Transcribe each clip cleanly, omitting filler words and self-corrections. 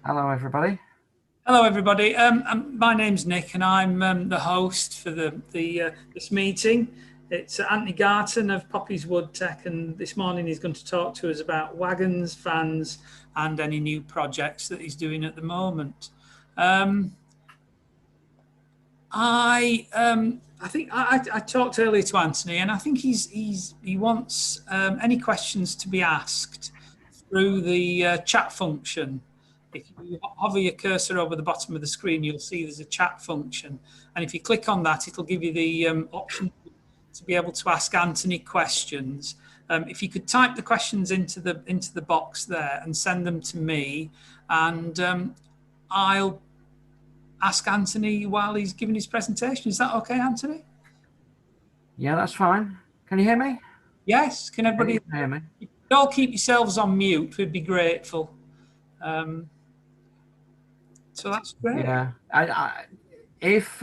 Hello, everybody. Hello, everybody. My name's Nick, and I'm the host for this meeting. It's Anthony Garton of Poppy's Woodtech, and this morning he's going to talk to us about wagons, vans, and any new projects that he's doing at the moment. Um, I think I talked earlier to Anthony, and I think he wants any questions to be asked through the chat function. If you hover your cursor over the bottom of the screen, you'll see there's a chat function, and if you click on that, it'll give you the option to be able to ask Anthony questions. If you could type the questions into the box there and send them to me, and I'll ask Anthony while he's giving his presentation. Is that okay, Anthony? Yeah, that's fine. Can you hear me? Yes. Can everybody hear me? You all keep yourselves on mute? We'd be grateful. So that's great. Yeah. If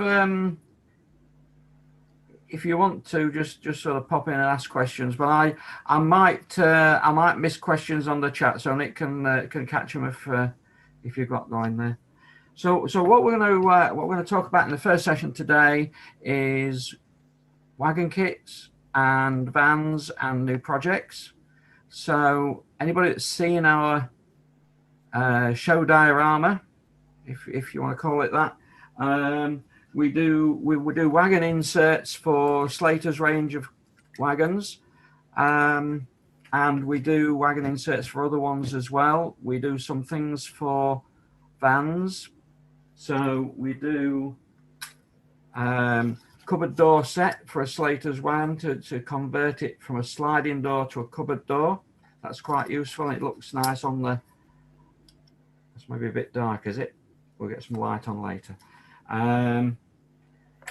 you want to just sort of pop in and ask questions, but I might miss questions on the chat, so Nick can catch them if you've got going there. So what we're going to talk about in the first session today is wagon kits and vans and new projects. So anybody that's seen our show diorama, if you want to call it that, we do wagon inserts for Slater's range of wagons, and we do wagon inserts for other ones as well. We do some things for vans. So we do cupboard door set for a Slater's van to convert it from a sliding door to a cupboard door. That's quite useful. It looks nice on the. It's maybe a bit dark, is it? We'll get some light on later.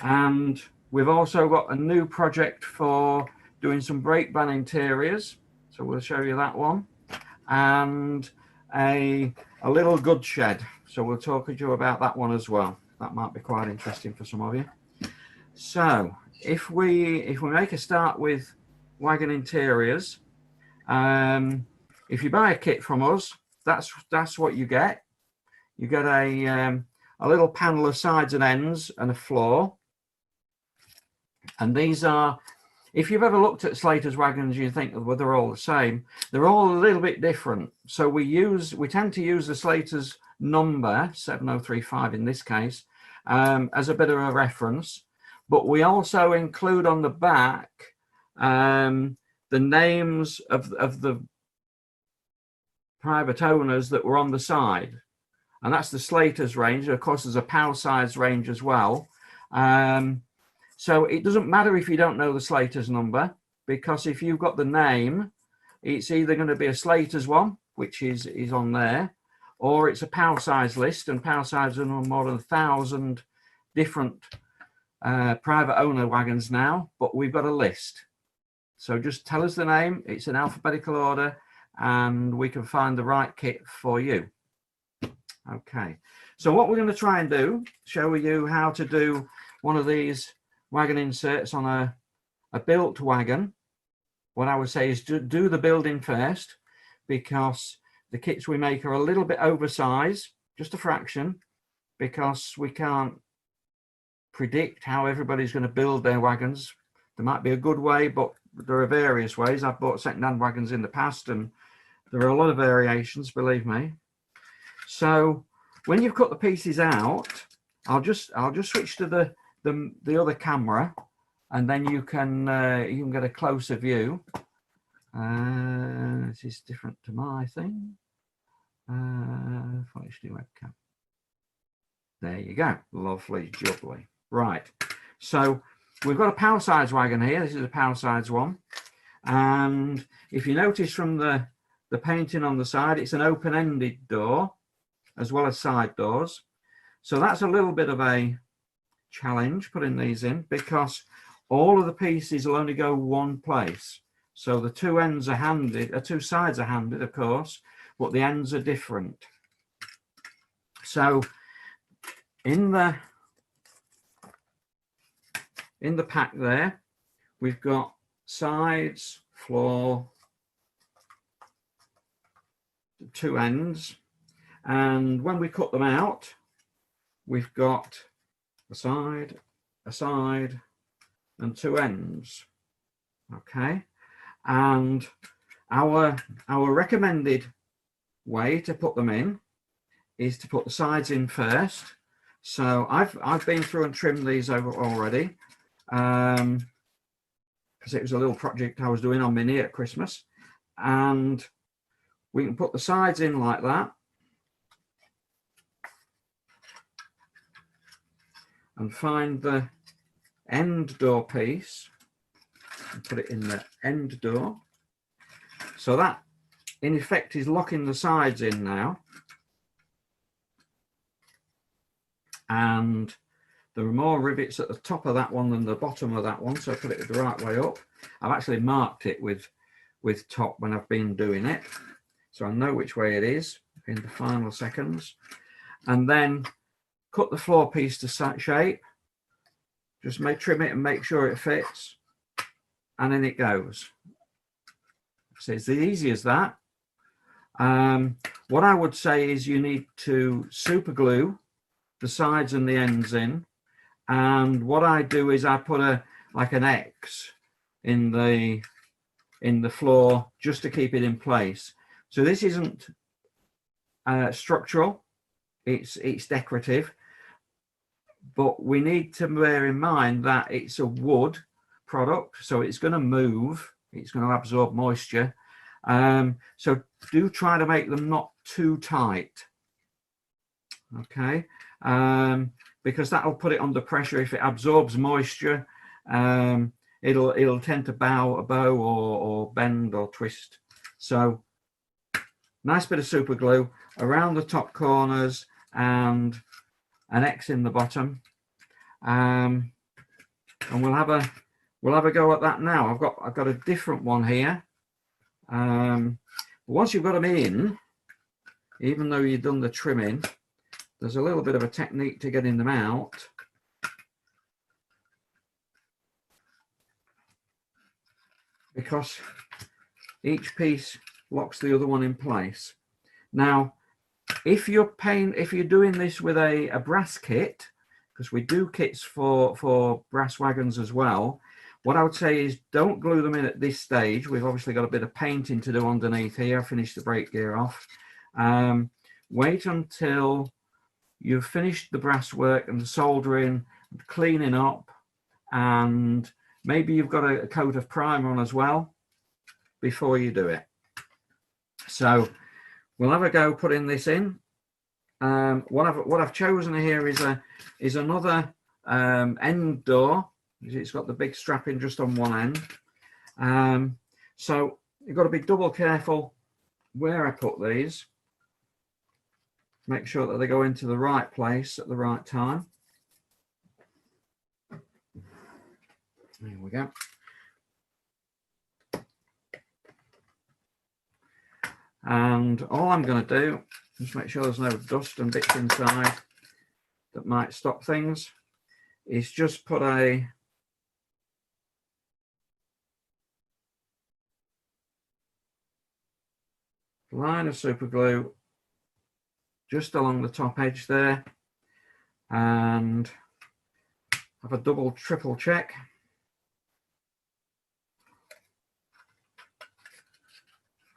And we've also got a new project for doing some brake van interiors. So we'll show you that one. And a little goods shed. So we'll talk to you about that one as well. That might be quite interesting for some of you. So if we make a start with wagon interiors, if you buy a kit from us, that's what you get. You get a little panel of sides and ends and a floor. And these are, if you've ever looked at Slater's wagons, you think, well, they're all the same. They're all a little bit different. So we tend to use the Slater's number 7035 in this case as a bit of a reference, but we also include on the back the names of the private owners that were on the side, and that's the Slater's range. Of course, there's a Power size range as well. So it doesn't matter if you don't know the Slater's number, because if you've got the name, it's either going to be a Slater's one, which is on there, or it's a Power size list, and Power size are more than 1,000 different private owner wagons now, but we've got a list. So just tell us the name, it's in alphabetical order, and we can find the right kit for you. Okay, so what we're going to try and do, show you how to do one of these wagon inserts on a built wagon. What I would say is do the building first, because the kits we make are a little bit oversized, just a fraction, because we can't predict how everybody's going to build their wagons. There might be a good way, but there are various ways. I've bought second-hand wagons in the past, and there are a lot of variations, believe me. So when you've cut the pieces out, I'll just switch to the other camera, and then you can get a closer view. This is different to my thing. Full HD webcam. There you go. Lovely, jubbly. Right. So we've got a Power size wagon here. This is a Power size one. And if you notice from the painting on the side, it's an open-ended door as well as side doors. So that's a little bit of a challenge putting these in, because all of the pieces will only go one place. So the two ends are handed, two sides are handed, of course, but the ends are different. So in the pack there, we've got sides, floor, two ends, And when we cut them out, we've got a side, and two ends. Okay, and our recommended way to put them in is to put the sides in first. So I've been through and trimmed these over already, because it was a little project I was doing on Mini at Christmas, and we can put the sides in like that, and find the end door piece and put it in the end door. So that in effect is locking the sides in now. And there are more rivets at the top of that one than the bottom of that one, so I put it the right way up. I've actually marked it with top when I've been doing it, so I know which way it is in the final seconds. And then cut the floor piece to shape, just trim it and make sure it fits, and then it goes. So it's as easy as that. What I would say is you need to super glue the sides and the ends in, and what I do is I put like an X in the floor just to keep it in place. So this isn't structural, it's decorative, but we need to bear in mind that it's a wood product, so it's going to move, it's going to absorb moisture. So do try to make them not too tight, okay, because that'll put it under pressure. If it absorbs moisture, it'll tend to bow or bend or twist. So nice bit of super glue around the top corners and an X in the bottom, and we'll have a go at that now. I've got a different one here. Once you've got them in, even though you've done the trimming, there's a little bit of a technique to getting them out. Because each piece locks the other one in place. Now, if you're doing this with a brass kit, because we do kits for brass wagons as well, what I would say is don't glue them in at this stage. We've obviously got a bit of painting to do underneath here. I finished the brake gear off. Wait until you've finished the brass work and the soldering, and cleaning up, and maybe you've got a coat of primer on as well before you do it. So we'll have a go putting this in. What I've chosen here is another end door. It's got the big strapping just on one end. So you've got to be double careful where I put these. Make sure that they go into the right place at the right time. There we go. And all I'm going to do, just make sure there's no dust and bits inside that might stop things, is just put a line of super glue just along the top edge there, and have a double triple check.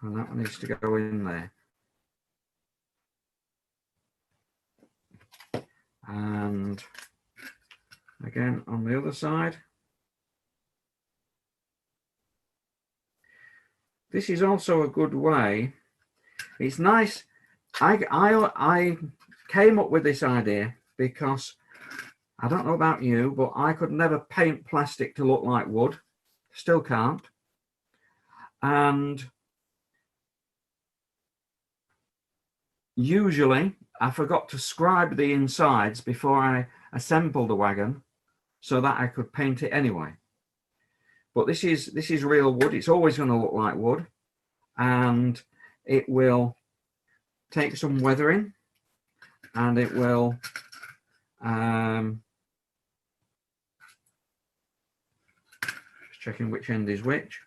And that one needs to go in there. And again on the other side. This is also a good way. It's nice. I came up with this idea because I don't know about you, but I could never paint plastic to look like wood. Still can't. And usually I forgot to scribe the insides before I assembled the wagon so that I could paint it anyway. But this is real wood. It's always going to look like wood, and it will take some weathering, and it will just checking which end is which.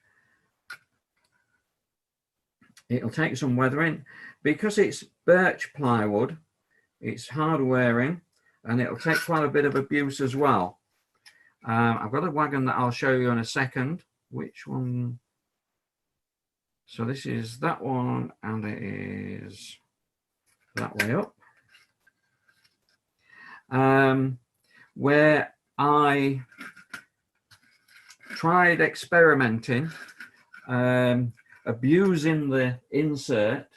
It'll take some weathering, because it's birch plywood, it's hard wearing, and it'll take quite a bit of abuse as well. I've got a wagon that I'll show you in a second. Which one? So this is that one, and it is that way up. Where I tried experimenting, abusing the insert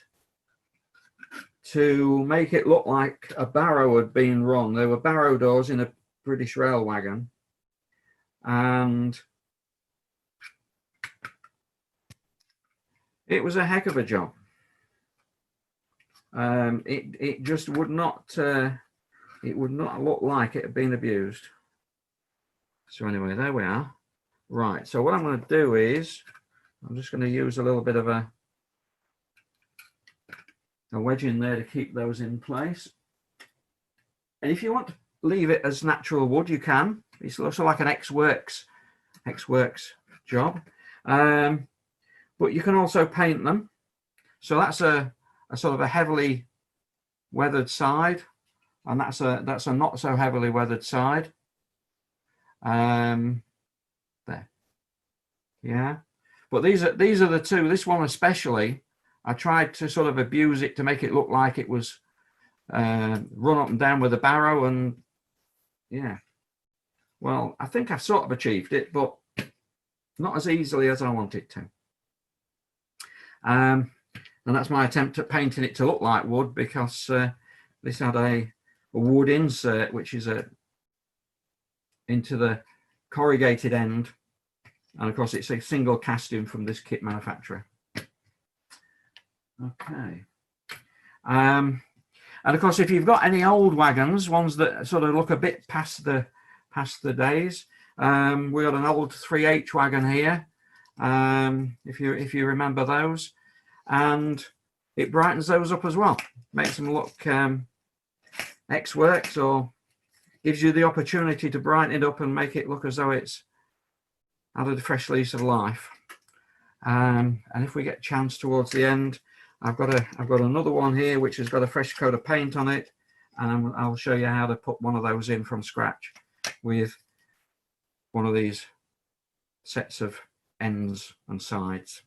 to make it look like a barrow had been run. There were barrow doors in a British rail wagon, and it was a heck of a job. It just would not it would not look like it had been abused. So anyway, there we are. Right, so what I'm going to do is I'm just going to use a little bit of a wedge in there to keep those in place. And if you want to leave it as natural wood, you can. It's also like an X-Works job. But you can also paint them. So that's a sort of a heavily weathered side, and that's a not so heavily weathered side. There, yeah. But these are the two. This one especially, I tried to sort of abuse it to make it look like it was run up and down with a barrow, and yeah. Well, I think I've sort of achieved it, but not as easily as I wanted to. And that's my attempt at painting it to look like wood, because this had a wood insert, which is into the corrugated end, and of course it's a single casting from this kit manufacturer. Okay. And of course, if you've got any old wagons, ones that sort of look a bit past the days, we got an old 3H wagon here, if you remember those, and it brightens those up as well, makes them look X-Works, or gives you the opportunity to brighten it up and make it look as though it's added a fresh lease of life. And if we get a chance towards the end, I've got another one here which has got a fresh coat of paint on it, and I'll show you how to put one of those in from scratch with one of these sets of ends and sides.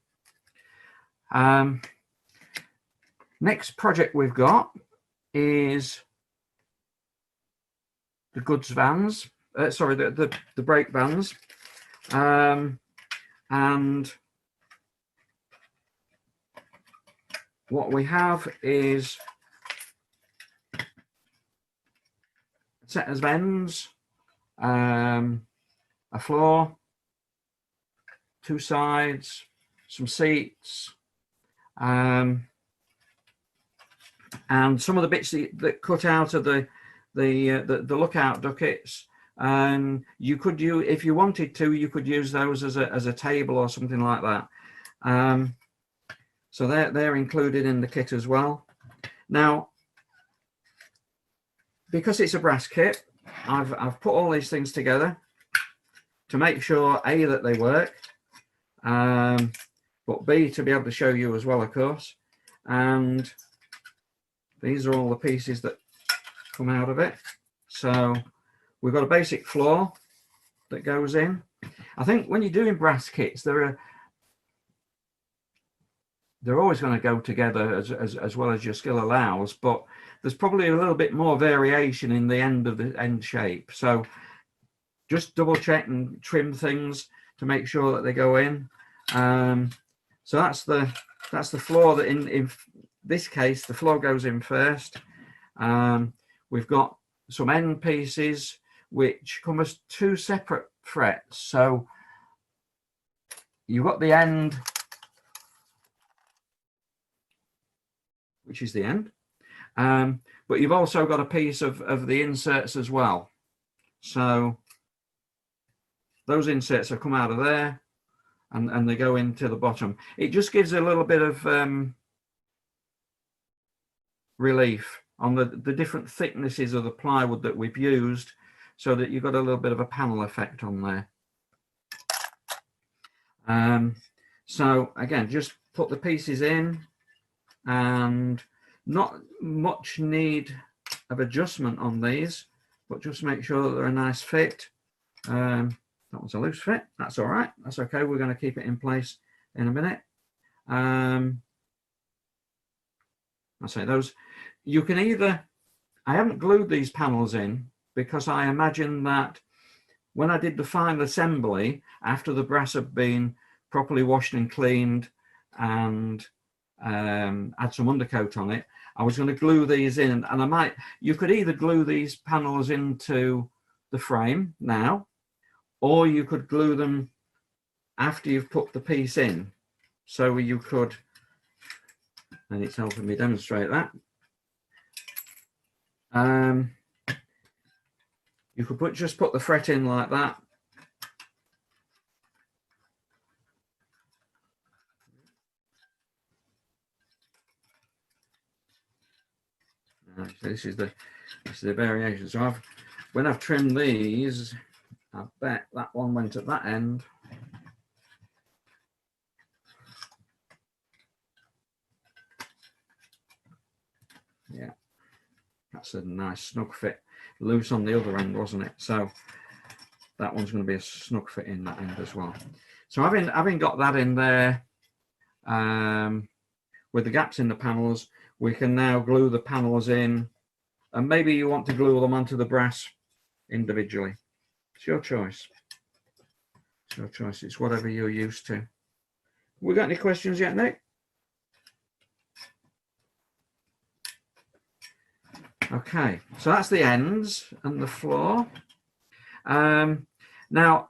Next project we've got is the goods vans, sorry, the brake vans, and what we have is a set of ends, a floor, two sides, some seats, and some of the bits that cut out of the lookout duckets. You could use, if you wanted to, you could use those as a table or something like that. So they're included in the kit as well. Now, because it's a brass kit, I've put all these things together to make sure A, that they work, but B, to be able to show you as well, of course. And these are all the pieces that come out of it. So we've got a basic floor that goes in. I think when you're doing brass kits, they're always going to go together as well as your skill allows, but there's probably a little bit more variation in the end shape. So just double check and trim things to make sure that they go in. So that's the floor that in this case, the floor goes in first. We've got some end pieces which come as two separate frets. So you've got the end, which is the end, but you've also got a piece of the inserts as well. So those inserts have come out of there, and they go into the bottom. It just gives a little bit of relief on the different thicknesses of the plywood that we've used, so that you've got a little bit of a panel effect on there. So again, just put the pieces in, and not much need of adjustment on these, but just make sure that they're a nice fit. That one's a loose fit. That's all right. That's okay. We're going to keep it in place in a minute. I say those. You can either. I haven't glued these panels in because I imagine that when I did the final assembly, after the brass had been properly washed and cleaned and add some undercoat on it, I was going to glue these in, and you could either glue these panels into the frame now, or you could glue them after you've put the piece in. So you could, and it's helping me demonstrate that. You could just put the fret in like that. So this is the variation. So when I've trimmed these, I bet that one went at that end. Yeah, that's a nice snug fit. Loose on the other end, wasn't it? So that one's going to be a snug fit in that end as well. So having got that in there, with the gaps in the panels, we can now glue the panels in, and maybe you want to glue them onto the brass individually. It's your choice. It's your choice. It's whatever you're used to. We got any questions yet, Nick? Okay, so that's the ends and the floor. Now,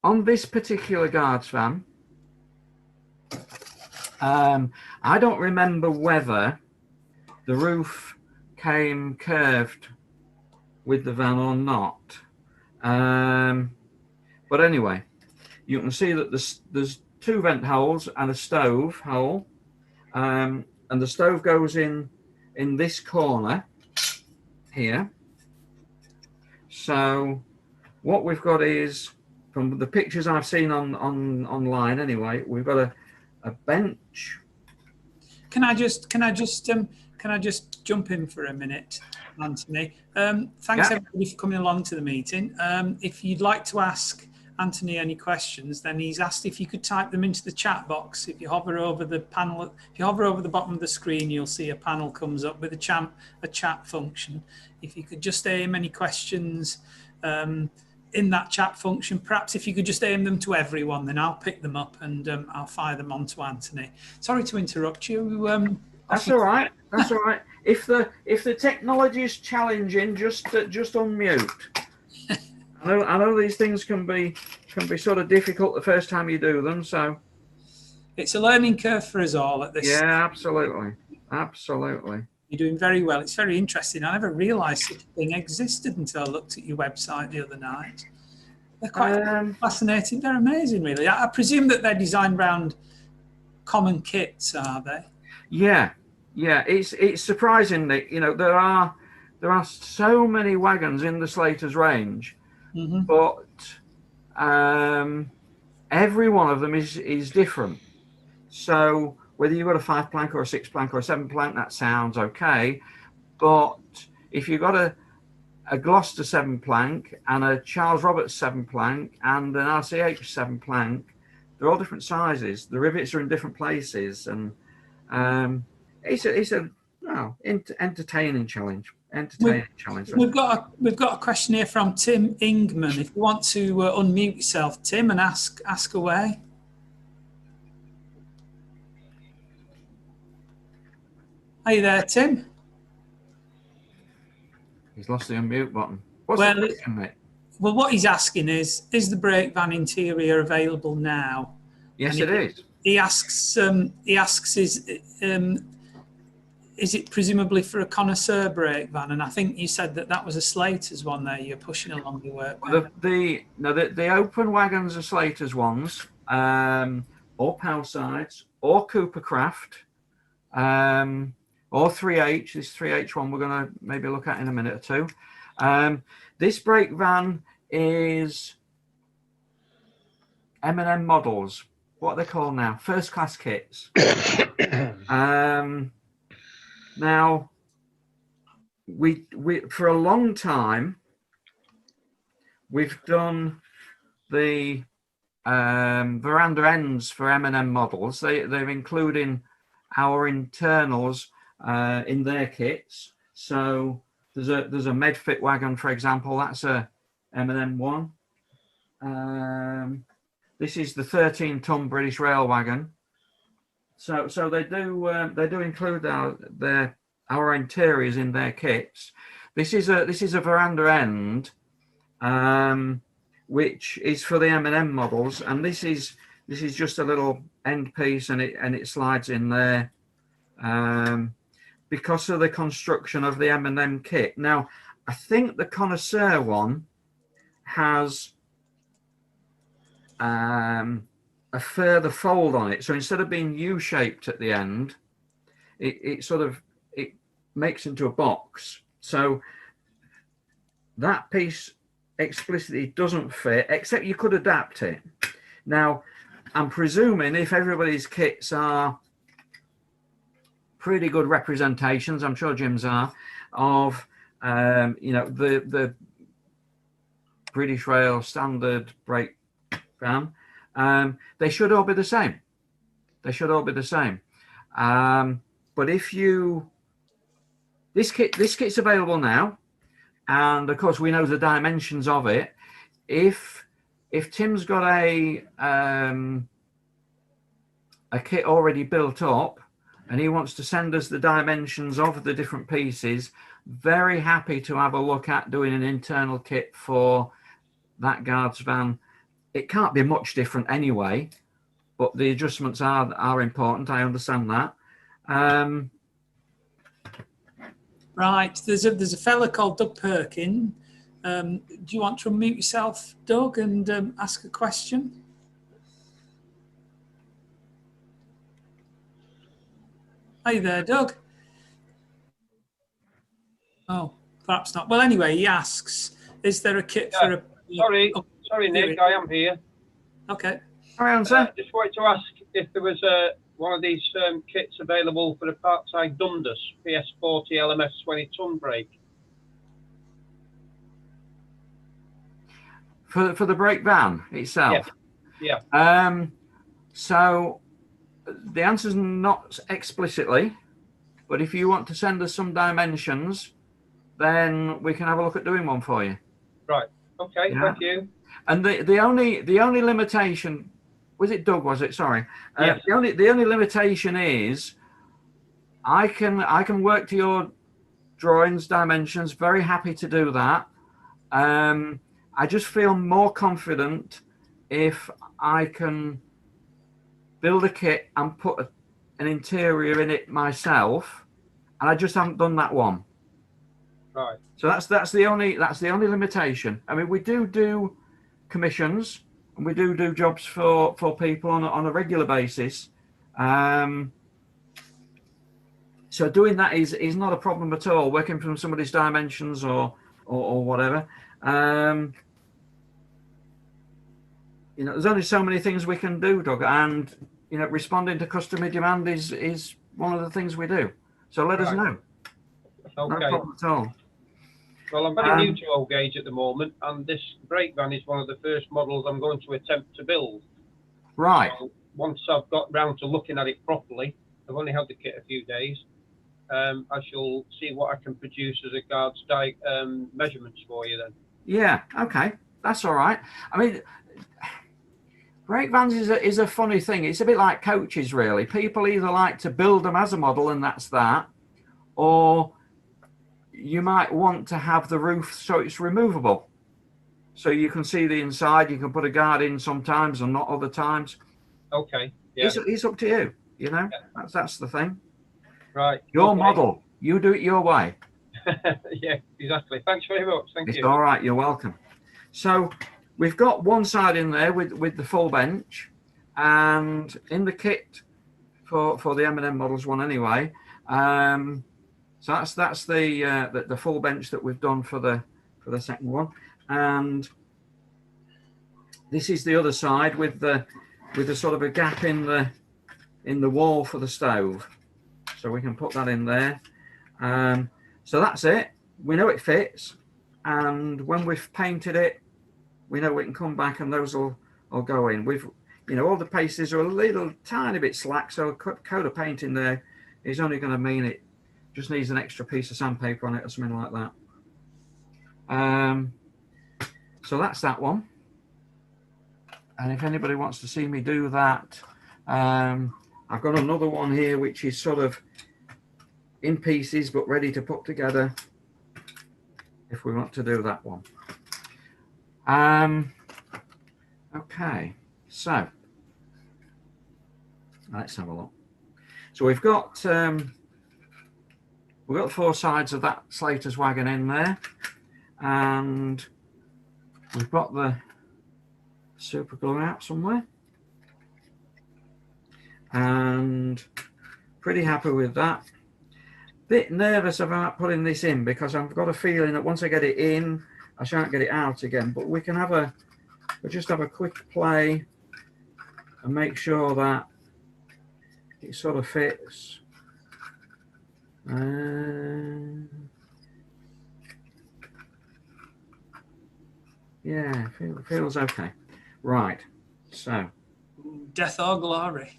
on this particular guards van, I don't remember whether the roof came curved with the van or not. But anyway, you can see that there's 2 vent holes and a stove hole, and the stove goes in this corner here. So what we've got is, from the pictures I've seen online anyway, we've got a bench. Can I just jump in for a minute, Anthony? Thanks everybody for coming along to the meeting. If you'd like to ask Anthony any questions, then he's asked if you could type them into the chat box. If you hover over the panel, if you hover over the bottom of the screen, you'll see a panel comes up with a chat function. If you could just aim any questions in that chat function, perhaps if you could just aim them to everyone, then I'll pick them up and I'll fire them on to Anthony. Sorry to interrupt you. That's all right. That's all right. If the technology is challenging, just unmute. I know these things can be sort of difficult the first time you do them, so it's a learning curve for us all at this. Yeah, absolutely, absolutely. You're doing very well. It's very interesting. I never realised such a thing existed until I looked at your website the other night. They're quite fascinating. They're amazing, really. I presume that they're designed around common kits, are they? Yeah. It's surprising that there are so many wagons in the Slater's range, but every one of them is different. So whether you've got a 5 plank or a 6 plank or a 7 plank, that sounds okay. But if you've got a Gloucester 7 plank and a Charles Roberts 7 plank and an RCH 7 plank, they're all different sizes. The rivets are in different places, and it's a entertaining challenge. We've got a question here from Tim Ingman. If you want to unmute yourself, Tim, and ask away. Are you there, Tim? He's lost the unmute button. What's the question, mate? Well, what he's asking is the brake van interior available now? Yes, it is. He asks, is it presumably for a connoisseur brake van? And I think you said that was a Slater's one there. You're pushing along your work. The open wagons are Slater's ones, or Palsides, or Coopercraft, or 3H. This 3H one we're going to maybe look at in a minute or two. This brake van is M&M models. What are they called now? First class kits. Now, we for a long time we've done the veranda ends for M&M models. They're including our internals in their kits. So there's a Medfit wagon, for example. That's a M&M one. This is the 13-ton British Rail wagon. So they do include our interiors in their kits. This is a veranda end, which is for the M&M models, and this is just a little end piece, and it slides in there because of the construction of the M&M kit. Now, I think the Connoisseur one has a further fold on it, so instead of being U-shaped at the end, it makes into a box. So that piece explicitly doesn't fit, except you could adapt it. Now, I'm presuming if everybody's kits are pretty good representations, I'm sure Jim's are, of the British Rail standard brake van, they should all be the same. They should all be the same. But if this kit's available now, and of course we know the dimensions of it. If Tim's got a kit already built up and he wants to send us the dimensions of the different pieces, very happy to have a look at doing an internal kit for that guards van. It can't be much different anyway, but the adjustments are important. I understand that. Right, there's a fella called Doug Perkin. Do you want to unmute yourself, Doug, and ask a question? Hi there, Doug. Oh, perhaps not. Well, anyway, he asks, is there a kit for a... Sorry, Nick, I am here. Okay. Hi, answer. Just wanted to ask if there was one of these kits available for the Parkside Dundas PS40 LMS 20-ton brake. For the brake van itself? Yeah. So the answer's not explicitly, but if you want to send us some dimensions, then we can have a look at doing one for you. Right. Okay. Yeah. Thank you. And the only limitation, was it Doug? Was it? Sorry. Yes. The only limitation is I can work to your drawings, dimensions. Very happy to do that. I just feel more confident if I can build a kit and put an interior in it myself, and I just haven't done that one. Right. So that's the only limitation. I mean, we do commissions and we do jobs for people on a regular basis. So doing that is not a problem at all. Working from somebody's dimensions or whatever. There's only so many things we can do, Doug, and responding to customer demand is one of the things we do. So let us know. Okay. No problem at all. Well, I'm very new to old gauge at the moment, and this brake van is one of the first models I'm going to attempt to build. Right. So once I've got round to looking at it properly, I've only had the kit a few days, I shall see what I can produce as regards measurements for you then. Yeah, okay. That's all right. I mean, brake vans is a funny thing. It's a bit like coaches, really. People either like to build them as a model and that's that, or you might want to have the roof so it's removable. So you can see the inside, you can put a guard in sometimes and not other times. Okay. Yeah. It's up to you, Yeah. That's the thing. Right. Your model. You do it your way. Yeah, exactly. Thanks very much. Thank you. It's all right, you're welcome. So we've got one side in there with the full bench, and in the kit for the M&M models one anyway. So that's the full bench that we've done for the second one, and this is the other side with the sort of a gap in the wall for the stove, so we can put that in there. So that's it. We know it fits, and when we've painted it, we know we can come back and those will go in. We've, you know, all the pieces are a little tiny bit slack, so a coat of paint in there is only going to mean it just needs an extra piece of sandpaper on it or something like that. So that's that one. And if anybody wants to see me do that, I've got another one here which is sort of in pieces but ready to put together if we want to do that one. Okay, so let's have a look. So we've got the four sides of that Slater's wagon in there, and we've got the super glue out somewhere, and pretty happy with that. Bit nervous about putting this in because I've got a feeling that once I get it in, I shan't get it out again. But we can have we'll just have a quick play and make sure that it sort of fits. Yeah, feels okay. Right, so death or glory.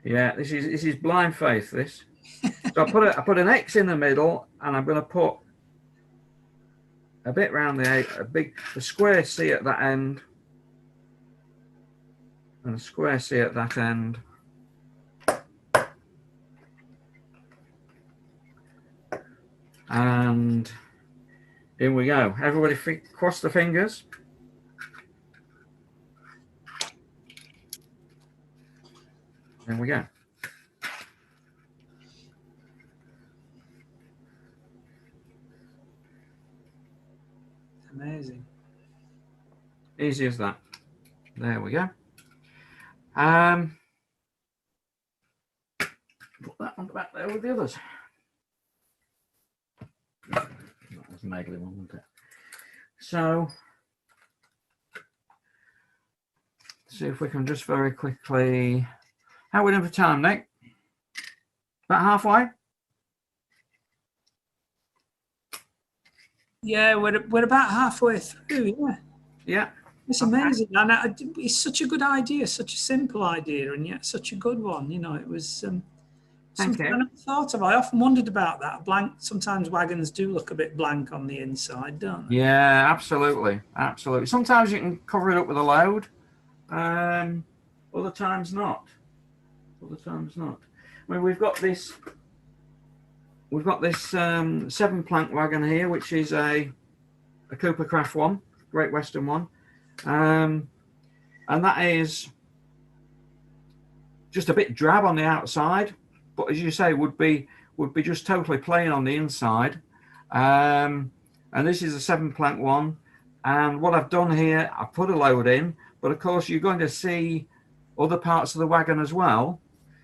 Yeah, this is blind faith. This. So I put an X in the middle, and I'm going to put a bit round the square C at that end, and a square C at that end. And here we go. Everybody cross the fingers. There we go. Amazing. Easy as that. There we go. Put that one back there with the others. That was a megally one, wasn't it? So, see if we can just very quickly. How are we doing for time, Nick? About halfway? Yeah, we're about halfway through. Yeah. Yeah. It's amazing, and it's such a good idea, such a simple idea, and yet such a good one. You know, it was something I never thought of. I often wondered about that. Blank. Sometimes wagons do look a bit blank on the inside, don't they? Yeah, absolutely, absolutely. Sometimes you can cover it up with a load. Other times not. Other times not. I mean, we've got this 7-plank wagon here, which is a Cooper Craft one, Great Western one. And that is just a bit drab on the outside, but as you say, would be just totally plain on the inside. And this is a 7-plank one. And what I've done here, I've put a load in, but of course you're going to see other parts of the wagon as well.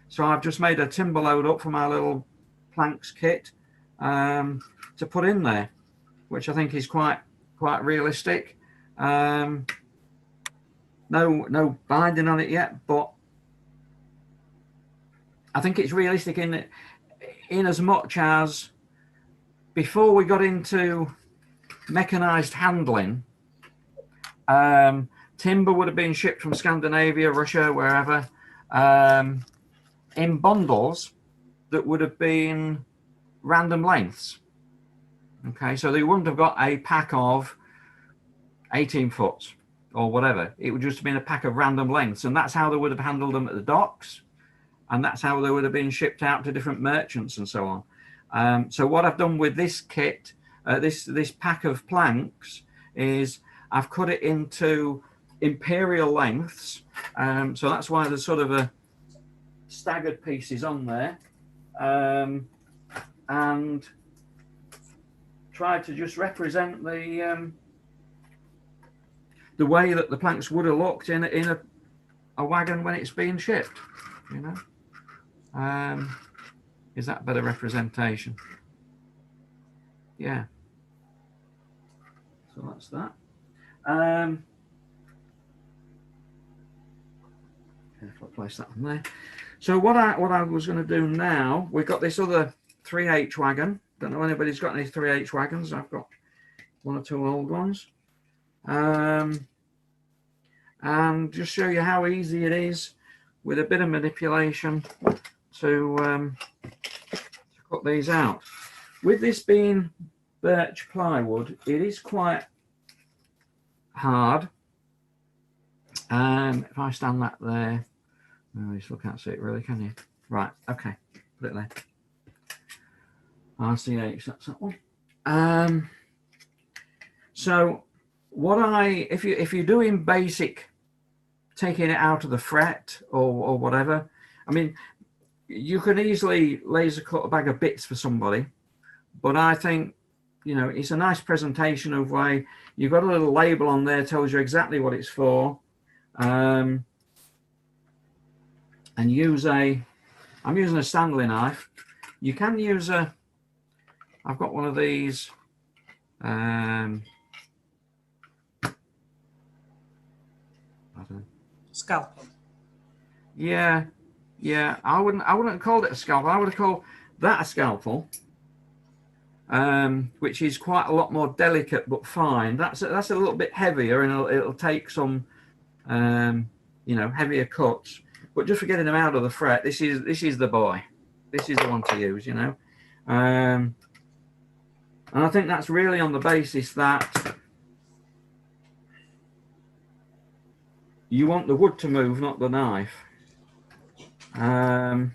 So I've just made a timber load up for my little planks kit to put in there, which I think is quite realistic. No binding on it yet, but I think it's realistic in as much as before we got into mechanized handling, timber would have been shipped from Scandinavia, Russia, wherever, in bundles that would have been random lengths. Okay, so they wouldn't have got a pack of 18 foot or whatever. It would just have been a pack of random lengths, and that's how they would have handled them at the docks, and that's how they would have been shipped out to different merchants and so on. So what I've done with this kit, this pack of planks, is I've cut it into imperial lengths. So that's why there's sort of a staggered pieces on there, and tried to just represent the way that the planks would have looked in a wagon when it's being shipped, you know. Is that better representation? Yeah. So that's that. If I place that on there. So what I was going to do now, we've got this other 3H wagon. Don't know if anybody's got any 3H wagons. I've got one or two old ones. And just show you how easy it is with a bit of manipulation to cut these out. With this being birch plywood, it is quite hard. If I stand that there, no, you still can't see it really, can you? Right, okay, put it there. RCH, that's that one. So what if you're doing basic, taking it out of the fret or whatever, I mean, you can easily laser cut a bag of bits for somebody, but I think, you know, it's a nice presentation of why you've got a little label on there, tells you exactly what it's for. And I'm using a Stanley knife. You can use I've got one of these Scalpel. Yeah, I wouldn't have called it a scalpel. I would have called that a scalpel, which is quite a lot more delicate but fine. That's a little bit heavier, and it'll take some you know, heavier cuts. But just for getting them out of the fret, this is the boy. This is the one to use, you know. And I think that's really on the basis that you want the wood to move, not the knife. Because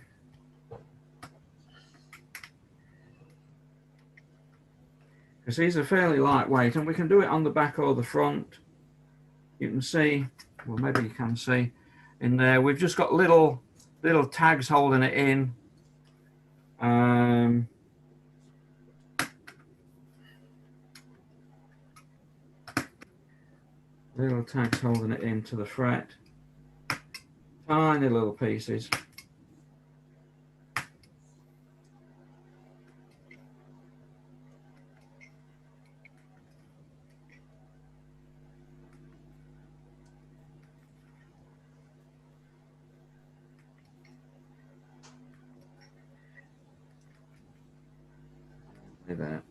these are fairly lightweight, and we can do it on the back or the front. You can see, well, maybe you can see in there, we've just got little tags holding it in. Little tags holding it into the fret. Tiny little pieces. There.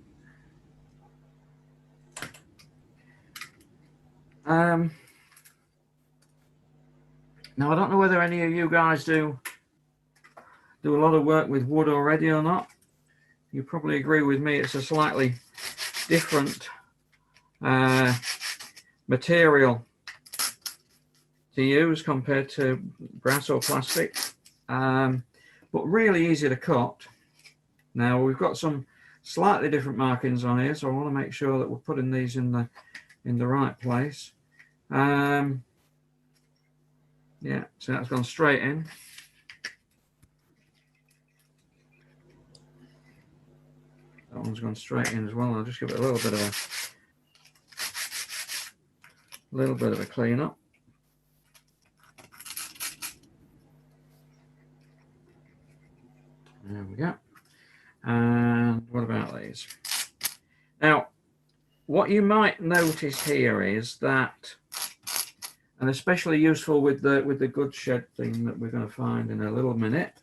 Now I don't know whether any of you guys do a lot of work with wood already or not. You probably agree with me, it's a slightly different material to use compared to brass or plastic, but really easy to cut. Now we've got some slightly different markings on here, so I want to make sure that we're putting these in the right place. Yeah, so that's gone straight in. That one's gone straight in as well. I'll just give it a little bit of a clean up. There we go. And what about these? Now, what you might notice here is that, and especially useful with the goods shed thing that we're going to find in a little minute,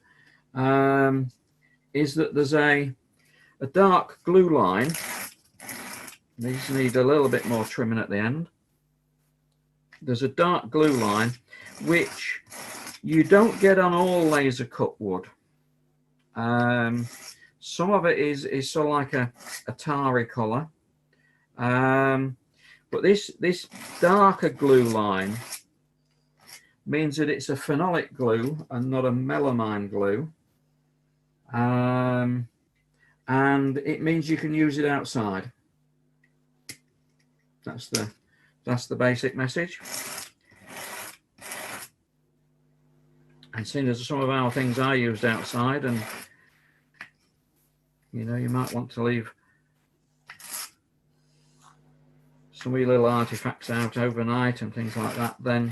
is that there's a dark glue line. These need a little bit more trimming at the end. There's a dark glue line which you don't get on all laser cut wood. Some of it is sort of like a tarry colour, but this darker glue line means that it's a phenolic glue and not a melamine glue, and it means you can use it outside. That's the basic message. And seeing as some of our things are used outside, and you know, you might want to leave some wee little artifacts out overnight and things like that, then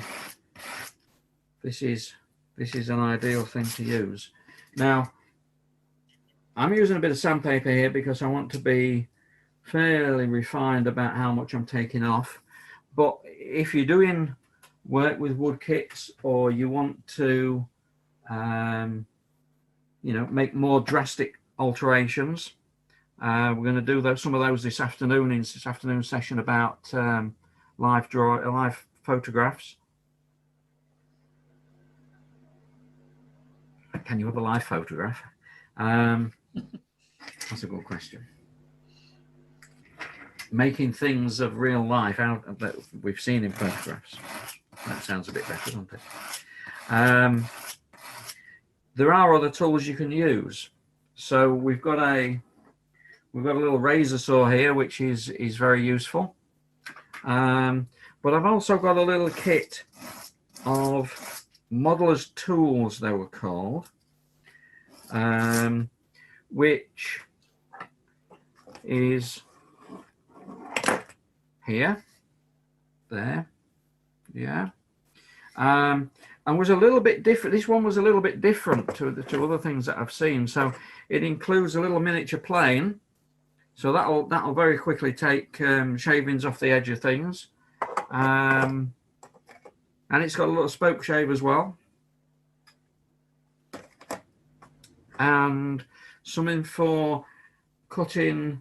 this is an ideal thing to use. Now, I'm using a bit of sandpaper here because I want to be fairly refined about how much I'm taking off. But if you're doing work with wood kits, or you want to you know, make more drastic alterations. We're going to do some of those this afternoon in this afternoon session about live photographs. Can you have a live photograph? That's a good question. Making things of real life out that we've seen in photographs. That sounds a bit better, doesn't it? There are other tools you can use. So we've got a little razor saw here, which is very useful. But I've also got a little kit of modeller's tools, they were called, which is here, there, yeah, and was a little bit different. This one was a little bit different to the two other things that I've seen. So it includes a little miniature plane, so that'll very quickly take shavings off the edge of things, and it's got a little spoke shave as well, and something for cutting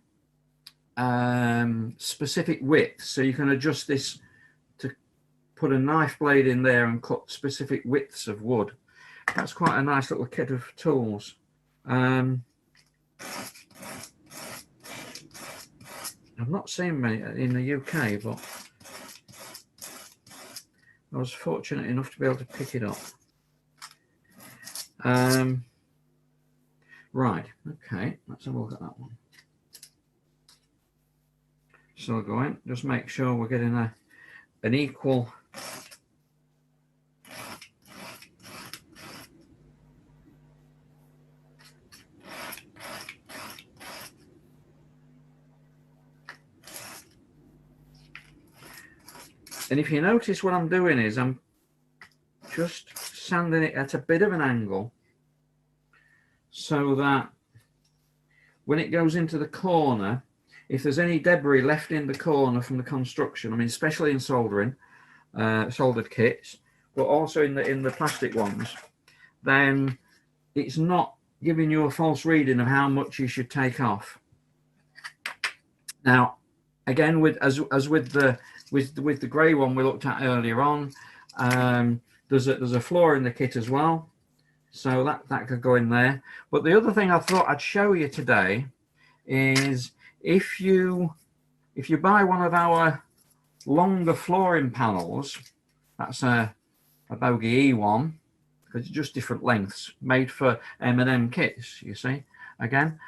specific widths, so you can adjust this to put a knife blade in there and cut specific widths of wood. That's quite a nice little kit of tools. I've not seen many in the UK, but I was fortunate enough to be able to pick it up. Right, okay, let's have a look at that one. Still going, just make sure we're getting an equal and if you notice what I'm doing is I'm just sanding it at a bit of an angle so that when it goes into the corner, if there's any debris left in the corner from the construction, I mean, especially in soldering, soldered kits, but also in the plastic ones, then it's not giving you a false reading of how much you should take off. Now, again, with the grey one we looked at earlier on, there's a floor in the kit as well, so that could go in there. But the other thing I thought I'd show you today is if you buy one of our longer flooring panels, that's a bogey E one, because it's just different lengths, made for M&M kits, you see. Again,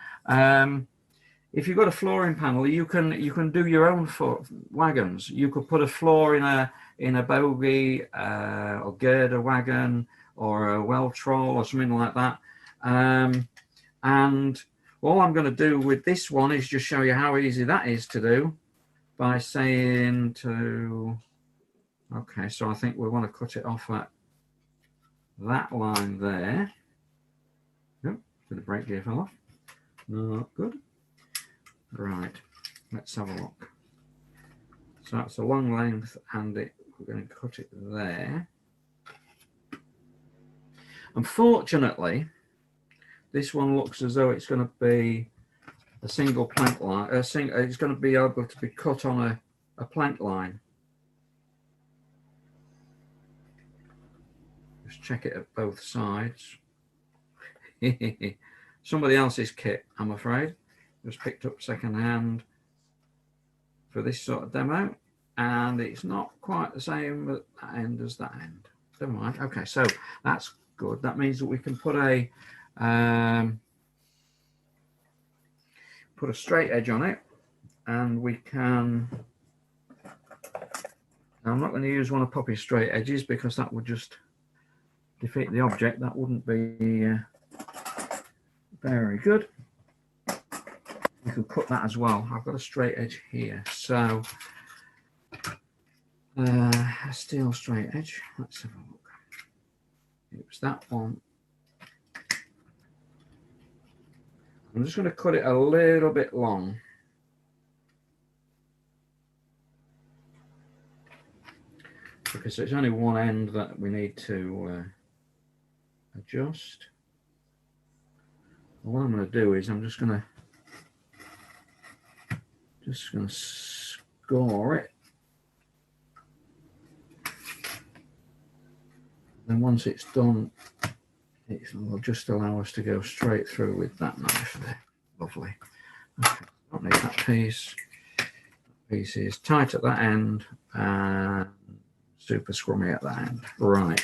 if you've got a flooring panel, you can do your own wagons. You could put a floor in a bogey or girder wagon or a well troll or something like that, and all I'm going to do with this one is just show you how easy that is to do by saying to, okay, so I think we want to cut it off at that line there. Nope, the brake gear fell off. Not good. Right, let's have a look. So that's a long length, and we're going to cut it there. Unfortunately, this one looks as though it's going to be a single plank line. It's going to be able to be cut on a plank line. Just check it at both sides. Somebody else's kit, I'm afraid. Just picked up second hand for this sort of demo, and it's not quite the same at that end as that end. Never mind. Okay, so that's good. That means that we can put a straight edge on it, and we can. Now, I'm not going to use one of Poppy's straight edges because that would just defeat the object. That wouldn't be very good. You can cut that as well. I've got a straight edge here, so a steel straight edge. Let's have a look. It was that one. I'm just going to cut it a little bit long. Because it's only one end that we need to adjust. What I'm going to do is I'm just going to score it. Then once it's done, it will just allow us to go straight through with that knife there. Lovely. Okay, don't need that piece. That piece is tight at that end and super scrummy at that end. Right.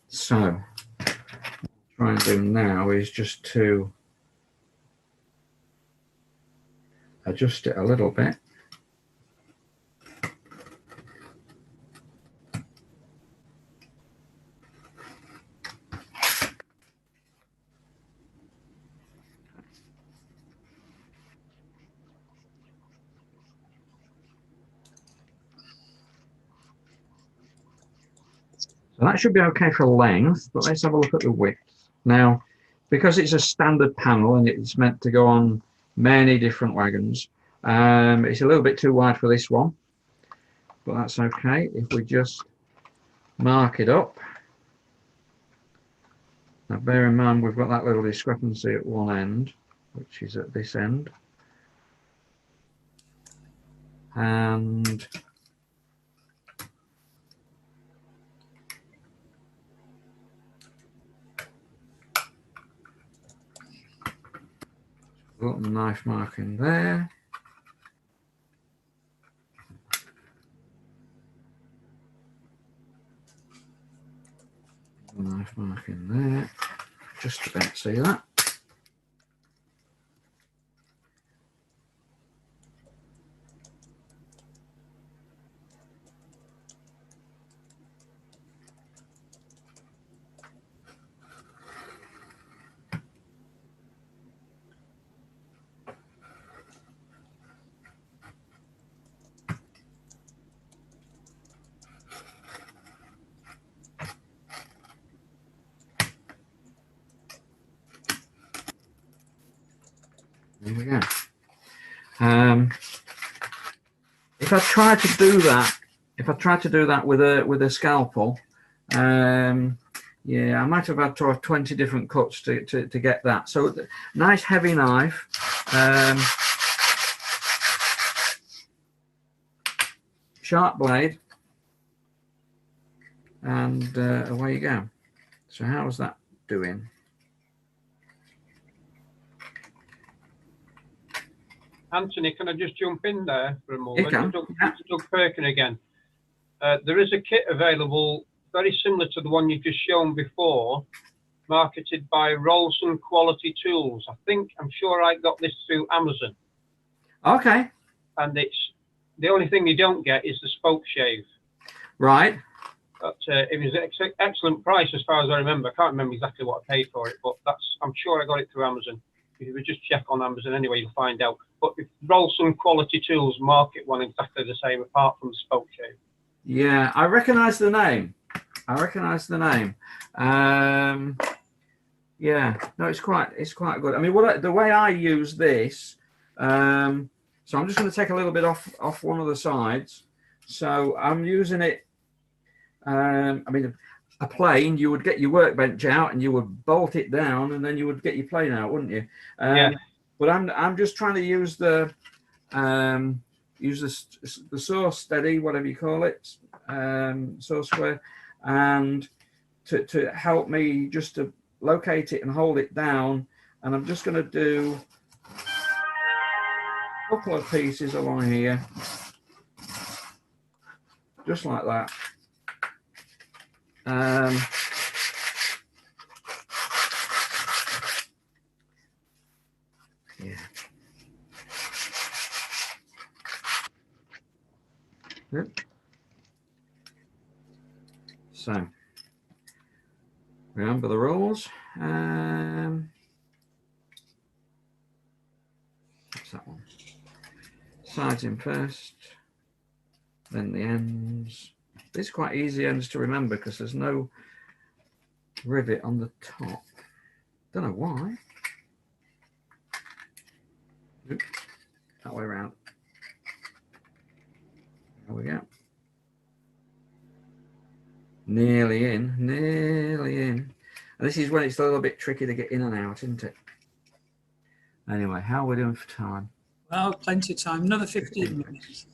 So what I'll try and do now is just to adjust it a little bit. So that should be okay for length, but let's have a look at the width. Now, because it's a standard panel and it's meant to go on many different wagons, it's a little bit too wide for this one, but that's okay if we just mark it up. Now bear in mind we've got that little discrepancy at one end, which is at this end. And little knife marking there. Knife marking there. Just about see that. There we go. If I try to do that, with a scalpel, yeah, I might have had to have 20 different cuts to get that. So nice heavy knife. Sharp blade, and away you go. So how's that doing? Anthony, can I just jump in there for a moment? You can. Doug Perkin again. There is a kit available very similar to the one you've just shown before, marketed by Rolson Quality Tools. I'm sure I got this through Amazon. Okay. And it's the only thing you don't get is the spoke shave. Right. But it was an excellent price as far as I remember. I can't remember exactly what I paid for it, but I'm sure I got it through Amazon. If you would just check on Amazon anyway, you'll find out. But if Rolson Quality Tools market one exactly the same, apart from the spoke shave. Yeah, I recognise the name. Yeah, no, it's quite good. I mean, the way I use this, so I'm just going to take a little bit off one of the sides. So I'm using it. I mean, a plane, you would get your workbench out and you would bolt it down, and then you would get your plane out, wouldn't you? Yeah. But I'm just trying to use the saw steady, whatever you call it, saw square, and to help me just to locate it and hold it down. And I'm just going to do a couple of pieces along here, just like that. Yeah. Yep. So remember the rules. What's that one? Sides in first, then the ends. These are quite easy ends to remember because there's no rivet on the top. Don't know why. Oops, that way around. There we go. Nearly in. And this is when it's a little bit tricky to get in and out, isn't it? Anyway, how are we doing for time? Well, plenty of time. Another 15 minutes.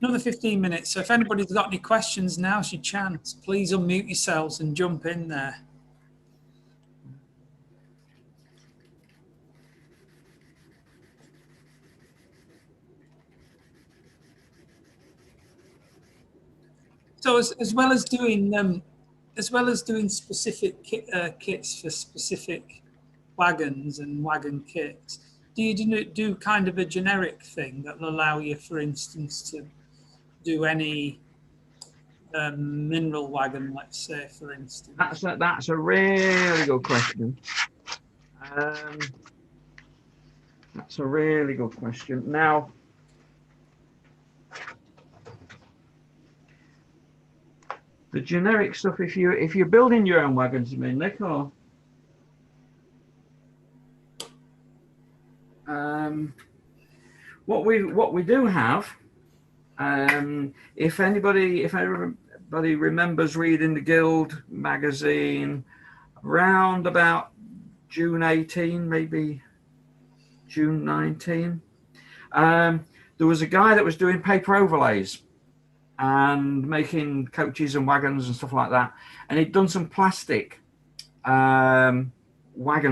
Another 15 minutes. So if anybody's got any questions, now's your chance. Please unmute yourselves and jump in there. So as well as doing specific kits for specific wagons and wagon kits, do you do kind of a generic thing that will allow you, for instance, to do any mineral wagon, let's say, for instance? That's a really good question. That's a really good question. Now, the generic stuff, if you're building your own wagons, you mean, Nick, or what we do have, if anybody remembers reading the Guild magazine around about June 18, maybe June 19, there was a guy that was doing paper overlays and making coaches and wagons and stuff like that, and he'd done some plastic wagon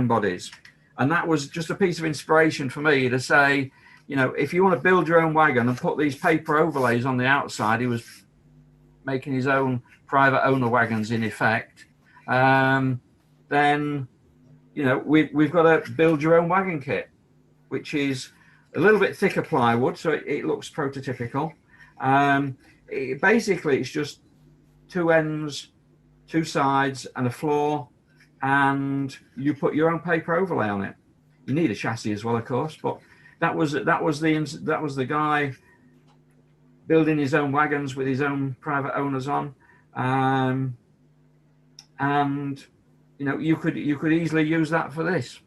bodies, and that was just a piece of inspiration for me to say, you know, if you want to build your own wagon and put these paper overlays on the outside, he was making his own private owner wagons in effect, then, you know, we've got to build your own wagon kit, which is a little bit thicker plywood, so it looks prototypical. Basically, it's just two ends, two sides, and a floor, and you put your own paper overlay on it. You need a chassis as well, of course, but that was the guy building his own wagons with his own private owners on, and you know, you could easily use that for this.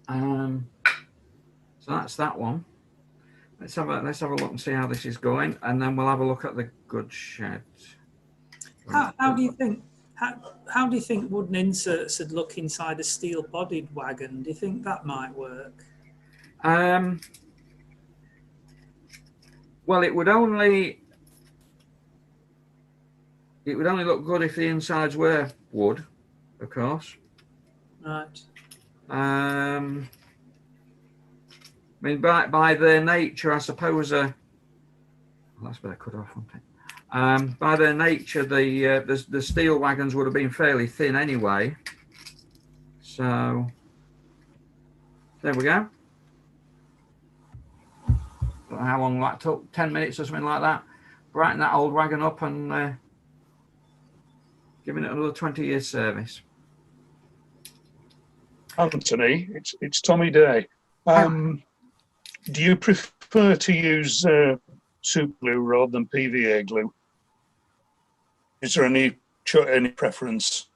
So that's that one. Let's have a look and see how this is going, and then we'll have a look at the goods shed. How do you think wooden inserts would look inside a steel-bodied wagon? Do you think that might work? Well, it would only look good if the insides were wood, of course. Right. I mean, by their nature, I suppose. Well, that's better cut off, wasn't it? By their nature, the steel wagons would have been fairly thin anyway. So there we go. Don't know how long that took, 10 minutes or something like that. Brighten that old wagon up and giving it another 20 years service. Anthony, it's Tommy Day. Do you prefer to use super glue rather than PVA glue? Is there any preference?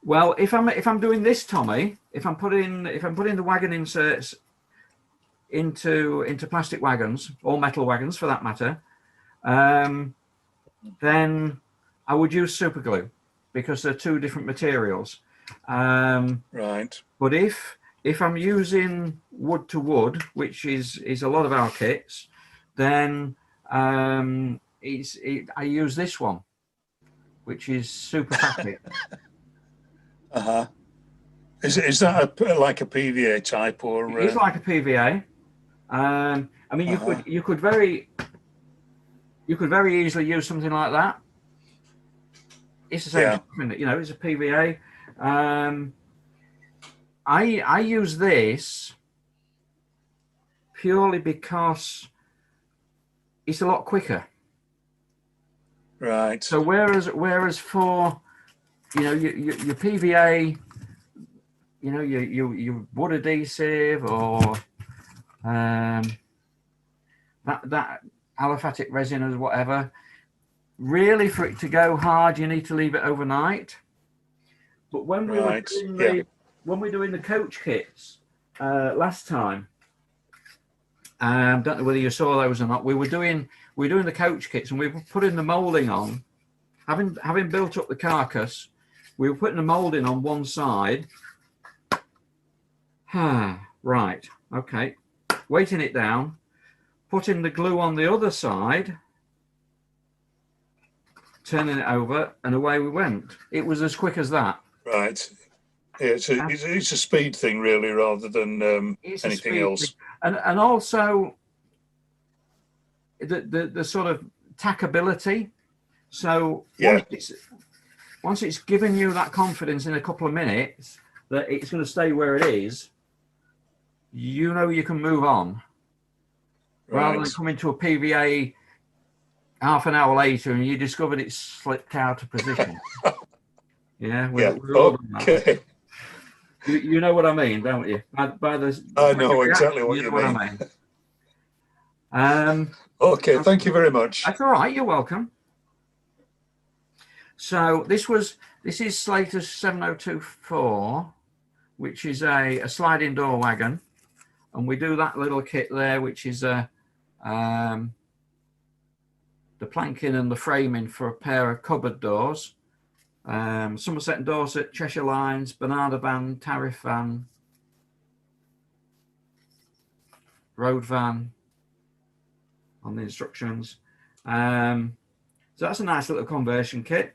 Well, if I'm doing this, Tommy, if I'm putting the wagon inserts into plastic wagons or metal wagons for that matter, then I would use super glue because they're two different materials. Right. But if I'm using wood to wood, which is a lot of our kits, then I use this one, which is super plastic. Is that like a PVA type or? It's like a PVA. I mean, you could very easily use something like that. It's the same, yeah. You know, it's a PVA. I use this purely because it's a lot quicker. Right. So whereas for, you know, your PVA, you know, your wood adhesive or that aliphatic resin or whatever, really for it to go hard, you need to leave it overnight. But when we were doing when we're doing the coach kits last time, don't know whether you saw those or not. We were doing the coach kits, and we were putting the moulding on, having built up the carcass. we were putting the moulding on one side. Right, okay. Weighting it down, putting the glue on the other side, turning it over, and away we went. It was as quick as that. Right. Yeah, it's a speed thing, really, rather than anything else. And also the sort of tackability. So Yeah. once it's given you that confidence in a couple of minutes that it's going to stay where it is, you know you can move on. Right. Rather than coming to a PVA half an hour later and you discovered it slipped out of position. Yeah. We're all done that. Okay. You know what I mean, don't you? By the I know exactly what you mean. What I mean. Okay, thank you very much. That's all right. You're welcome. So this is Slater's 7024, which is a sliding door wagon, and we do that little kit there, which is the planking and the framing for a pair of cupboard doors. Somerset and Dorset, Cheshire Lines, Banana van, Tariff van, road van on the instructions. So that's a nice little conversion kit.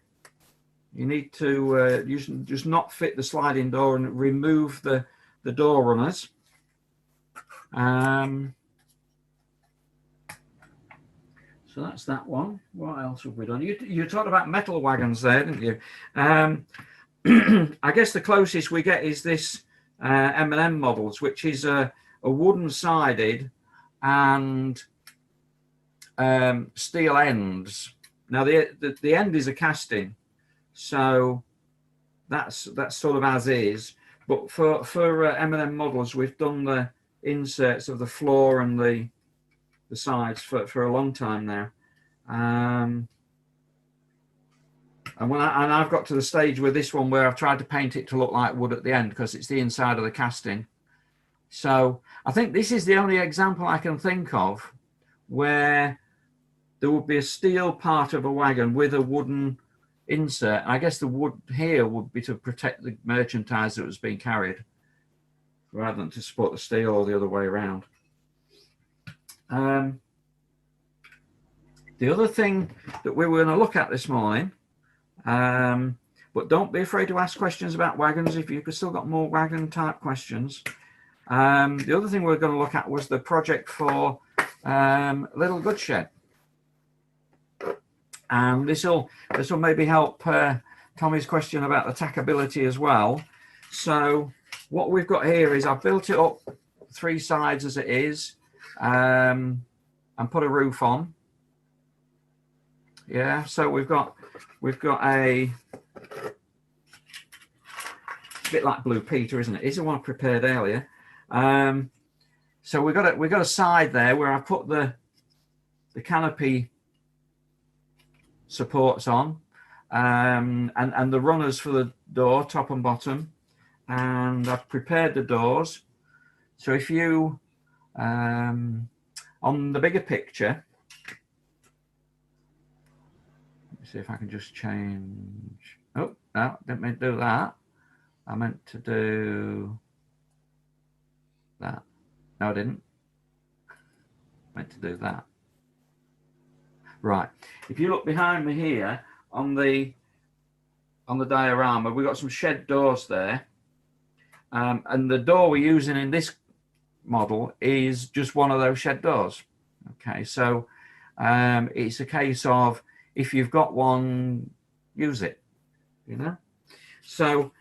You need to just not fit the sliding door and remove the door runners. So that's that one. What else have we done? You talked about metal wagons there, didn't you? I guess the closest we get is this M&M models, which is a wooden sided and steel ends. Now the end is a casting, so that's sort of as is. But for M&M models, we've done the inserts of the floor and the sides for a long time now. And I've got to the stage with this one where I've tried to paint it to look like wood at the end because it's the inside of the casting. So I think this is the only example I can think of where there would be a steel part of a wagon with a wooden insert. I guess the wood here would be to protect the merchandise that was being carried rather than to support the steel or the other way around. The other thing that we were going to look at this morning, but don't be afraid to ask questions about wagons if you've still got more wagon type questions. The other thing we're going to look at was the project for Little Goodshed. And this will maybe help Tommy's question about the tackability as well. So what we've got here is I've built it up 3 sides as it is, and put a roof on. Yeah, so we've got a bit like Blue Peter, isn't it? It's the one I prepared earlier. So we've got a side there where I put the canopy supports on, and the runners for the door, top and bottom, and I've prepared the doors. So if you on the bigger picture, let me see if I can just change. Oh no, didn't mean to do that. I meant to do that. No, I didn't. I meant to do that. Right. If you look behind me here on the diorama, we've got some shed doors there, and the door we're using in this model is just one of those shed doors. Okay, so it's a case of if you've got one, use it. You know. So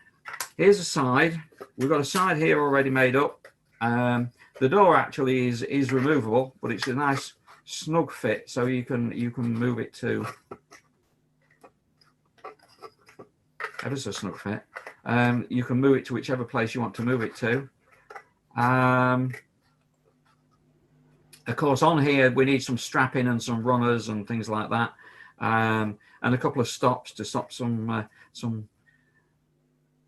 here's a side. We've got a side here already made up. The door actually is removable, but it's a nice snug fit, so you can move it to ever so snug fit. You can move it to whichever place you want to move it to. Of course, on here we need some strapping and some runners and things like that, and a couple of stops to stop some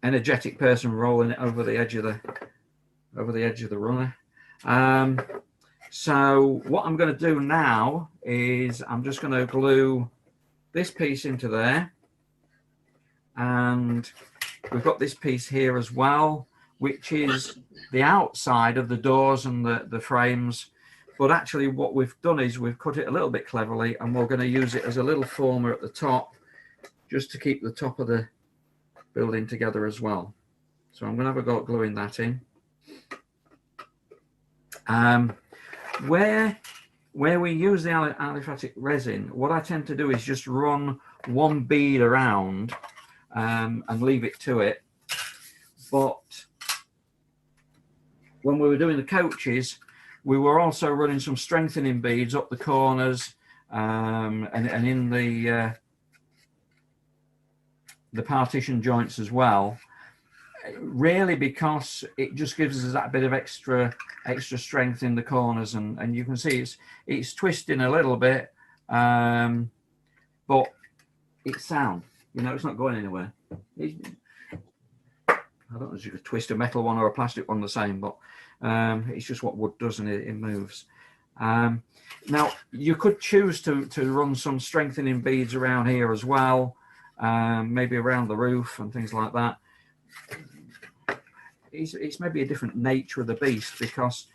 energetic person rolling it over the edge of the runner. So what I'm going to do now is I'm just going to glue this piece into there, and we've got this piece here as well, which is the outside of the doors and the frames. But actually what we've done is we've cut it a little bit cleverly, and we're going to use it as a little former at the top, just to keep the top of the building together as well. So I'm going to have a go at gluing that in. Where we use the aliphatic resin, what I tend to do is just run one bead around and leave it to it. But when we were doing the coaches, we were also running some strengthening beads up the corners and in the partition joints as well, really, because it just gives us that bit of extra strength in the corners, and you can see it's twisting a little bit, but it's sound, you know, it's not going anywhere. I don't know if you could twist a metal one or a plastic one the same, but it's just what wood does, and it moves. Now you could choose to run some strengthening beads around here as well, maybe around the roof and things like that. It's maybe a different nature of the beast, because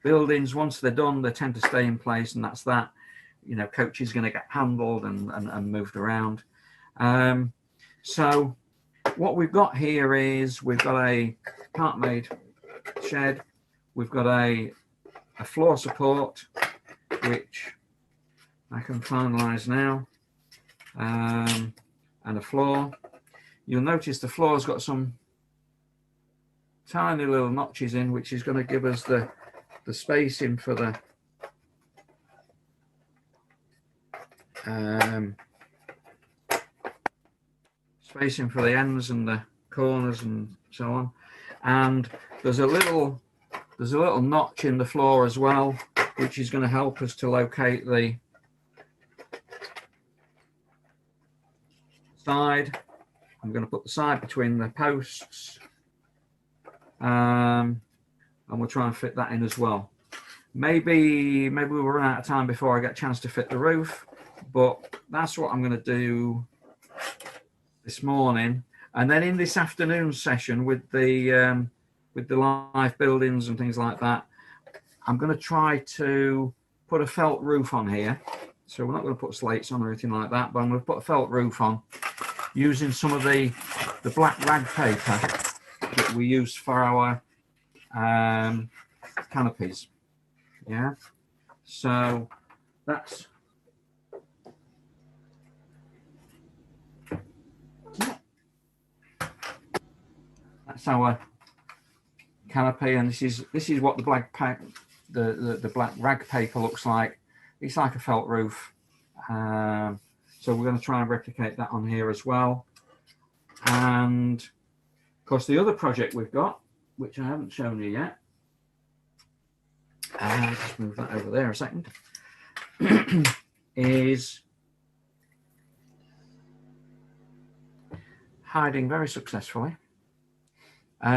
buildings, once they're done, they tend to stay in place, and that's that. You know, coaches going to get handled and moved around. So what we've got here is we've got a part-made shed. We've got a floor support, which I can finalise now, and a floor. You'll notice the floor's got some tiny little notches in, which is going to give us the spacing for the ends and the corners and so on. And there's a little notch in the floor as well, which is going to help us to locate the side. I'm going to put the side between the posts, and we'll try and fit that in as well. Maybe we'll run out of time before I get a chance to fit the roof, but that's what I'm going to do this morning. And then in this afternoon session with the live buildings and things like that, I'm going to try to put a felt roof on here. So we're not going to put slates on or anything like that, but I'm going to put a felt roof on using some of the black rag paper that we use for our canopies. Yeah, so that's our canopy, and this is what the black rag paper looks like. It's like a felt roof, so we're going to try and replicate that on here as well. And of course the other project we've got, which I haven't shown you yet, just move that over there a second, is hiding very successfully,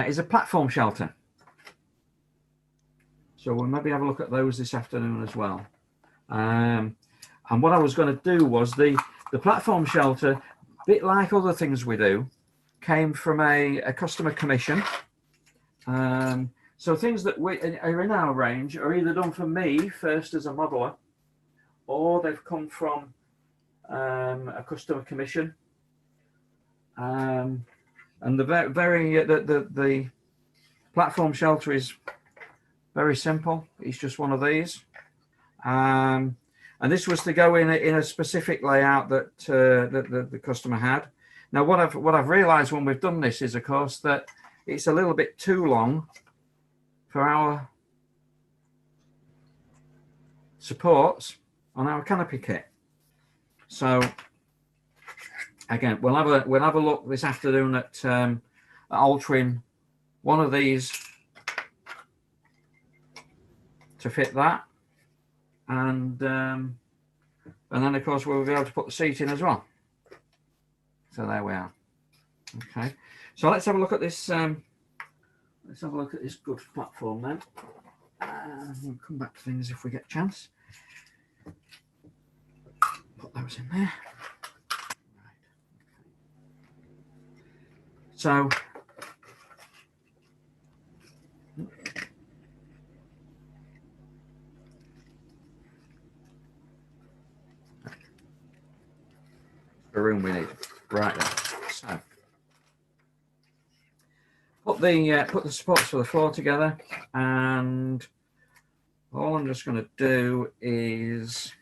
is a platform shelter. So we'll maybe have a look at those this afternoon as well. And what I was going to do was the platform shelter, a bit like other things we do, came from a customer commission. So things that are in our range are either done for me first as a modeler, or they've come from a customer commission. And the platform shelter is very simple. It's just one of these, and this was to go in a specific layout that the customer had. Now, what I've realised when we've done this is, of course, that it's a little bit too long for our supports on our canopy kit. So again, we'll have a look this afternoon at altering one of these to fit that, and then of course we'll be able to put the seat in as well. So there we are. Okay, so let's have a look at this. Let's have a look at this good platform then. We'll come back to things if we get a chance. Put those in there. Right. So the room we need. Right then. So put the supports for the floor together, and all I'm just going to do is